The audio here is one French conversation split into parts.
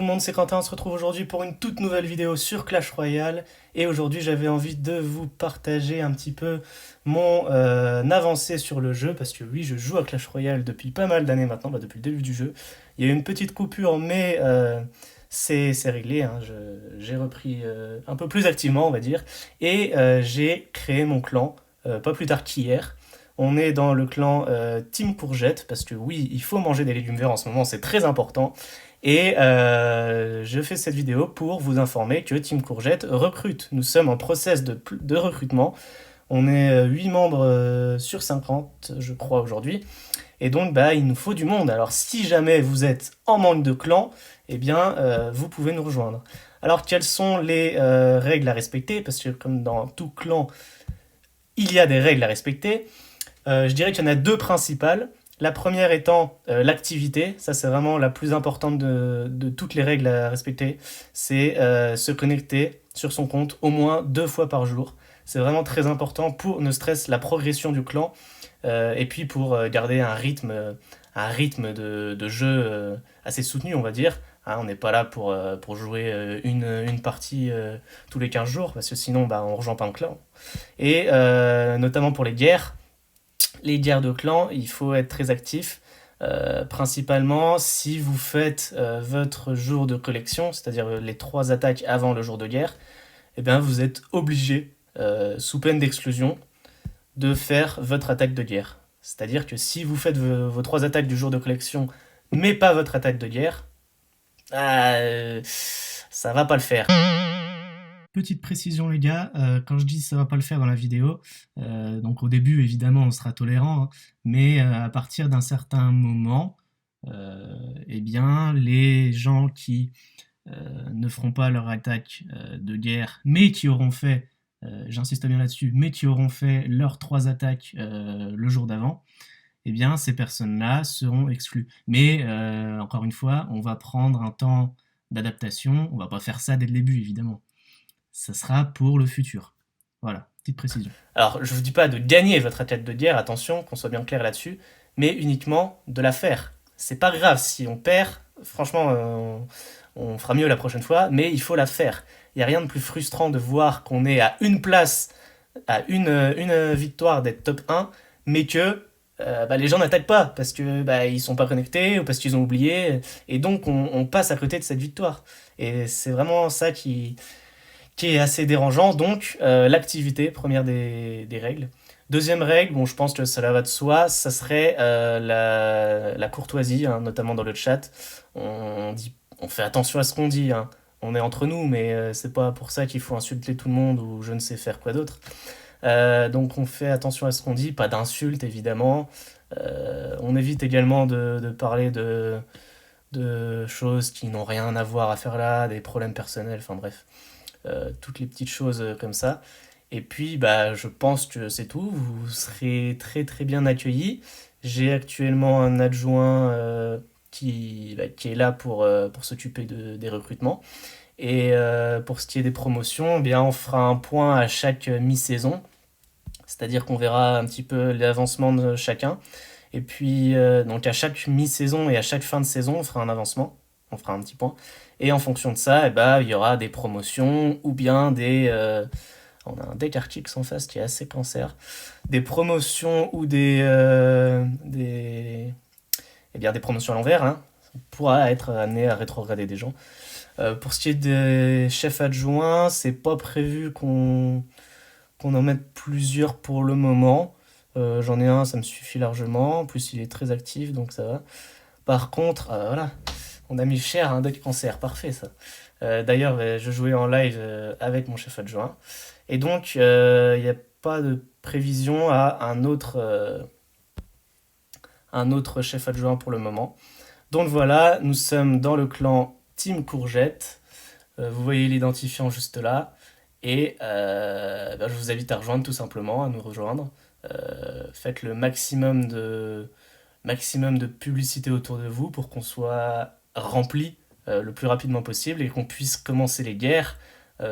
monde, c'est Quentin, on se retrouve aujourd'hui pour une toute nouvelle vidéo sur Clash Royale. Et aujourd'hui j'avais envie de vous partager un petit peu mon avancée sur le jeu. Parce que oui, je joue à Clash Royale depuis pas mal d'années maintenant, depuis le début du jeu. Il y a eu une petite coupure mais c'est réglé, hein. J'ai repris un peu plus activement on va dire. Et j'ai créé mon clan pas plus tard qu'hier. On est dans le clan Team Courgette, parce que oui, il faut manger des légumes verts en ce moment, c'est très important. Et je fais cette vidéo pour vous informer que Team Courgette recrute. Nous sommes en process de recrutement. On est 8 membres sur 50, je crois, aujourd'hui. Et donc, il nous faut du monde. Alors, si jamais vous êtes en manque de clan, eh bien, vous pouvez nous rejoindre. Alors, quelles sont les règles à respecter? Parce que comme dans tout clan, il y a des règles à respecter. Je dirais qu'il y en a deux principales. La première étant l'activité, ça c'est vraiment la plus importante de toutes les règles à respecter, c'est se connecter sur son compte au moins 2 fois par jour. C'est vraiment très important pour ne stress la progression du clan et puis pour garder un rythme de jeu assez soutenu on va dire. Hein, on n'est pas là pour jouer une partie tous les 15 jours parce que sinon on ne rejoint pas un clan. Et notamment pour les guerres de clans, il faut être très actif. Principalement, si vous faites votre jour de collection, c'est-à-dire les 3 attaques avant le jour de guerre, eh bien, vous êtes obligé, sous peine d'exclusion, de faire votre attaque de guerre. C'est-à-dire que si vous faites vos 3 attaques du jour de collection, mais pas votre attaque de guerre, ça va pas le faire. Petite précision les gars, quand je dis ça va pas le faire dans la vidéo, donc au début évidemment on sera tolérant, hein, mais à partir d'un certain moment, eh bien les gens qui ne feront pas leur attaque de guerre, mais qui auront fait, j'insiste bien là-dessus, mais qui auront fait leurs 3 attaques le jour d'avant, eh bien ces personnes-là seront exclues. Mais encore une fois, on va prendre un temps d'adaptation, on va pas faire ça dès le début évidemment. Ça sera pour le futur. Voilà, petite précision. Alors, je vous dis pas de gagner votre attaque de guerre, attention, qu'on soit bien clair là-dessus, mais uniquement de la faire. C'est pas grave si on perd, franchement, on fera mieux la prochaine fois, mais il faut la faire. Il n'y a rien de plus frustrant de voir qu'on est à une place, à une victoire d'être top 1, mais que les gens n'attaquent pas parce que ils sont pas connectés ou parce qu'ils ont oublié, et donc on passe à côté de cette victoire. Et c'est vraiment ça qui est assez dérangeant. Donc, l'activité, première des règles. Deuxième règle, bon, je pense que cela va de soi, ça serait la courtoisie, hein, notamment dans le chat. On fait attention à ce qu'on dit, hein. On est entre nous, mais c'est pas pour ça qu'il faut insulter tout le monde ou je ne sais faire quoi d'autre. Donc on fait attention à ce qu'on dit, pas d'insultes évidemment. On évite également de parler de choses qui n'ont rien à voir à faire là, des problèmes personnels, enfin bref. Toutes les petites choses comme ça. Et puis, je pense que c'est tout. Vous serez très très bien accueillis. J'ai actuellement un adjoint qui est là pour s'occuper des recrutements. Et pour ce qui est des promotions, eh bien, on fera un point à chaque mi-saison. C'est-à-dire qu'on verra un petit peu l'avancement de chacun. Et puis, donc à chaque mi-saison et à chaque fin de saison, on fera un avancement. On fera un petit point. Et en fonction de ça, il y aura des promotions ou bien on a un deck Archix en face qui est assez cancer. Des promotions ou des promotions à l'envers, hein. On pourra être amené à rétrograder des gens. Pour ce qui est des chefs adjoints, c'est pas prévu qu'on en mette plusieurs pour le moment. J'en ai un, ça me suffit largement. En plus, il est très actif, donc ça va. Par contre, voilà, on a mis cher un deck cancer, parfait ça. D'ailleurs, je jouais en live avec mon chef adjoint. Et donc, il n'y a pas de prévision à un autre chef adjoint pour le moment. Donc voilà, nous sommes dans le clan Team Courgette. Vous voyez l'identifiant juste là. Et je vous invite à rejoindre tout simplement, à nous rejoindre. Faites le maximum de publicité autour de vous pour qu'on soit rempli le plus rapidement possible et qu'on puisse commencer les guerres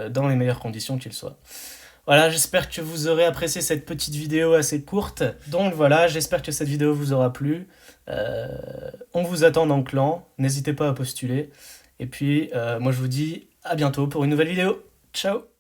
dans les meilleures conditions qu'il soit. Voilà, j'espère que vous aurez apprécié cette petite vidéo assez courte. Donc voilà, j'espère que cette vidéo vous aura plu. On vous attend dans le clan, n'hésitez pas à postuler. Et puis, moi je vous dis à bientôt pour une nouvelle vidéo. Ciao!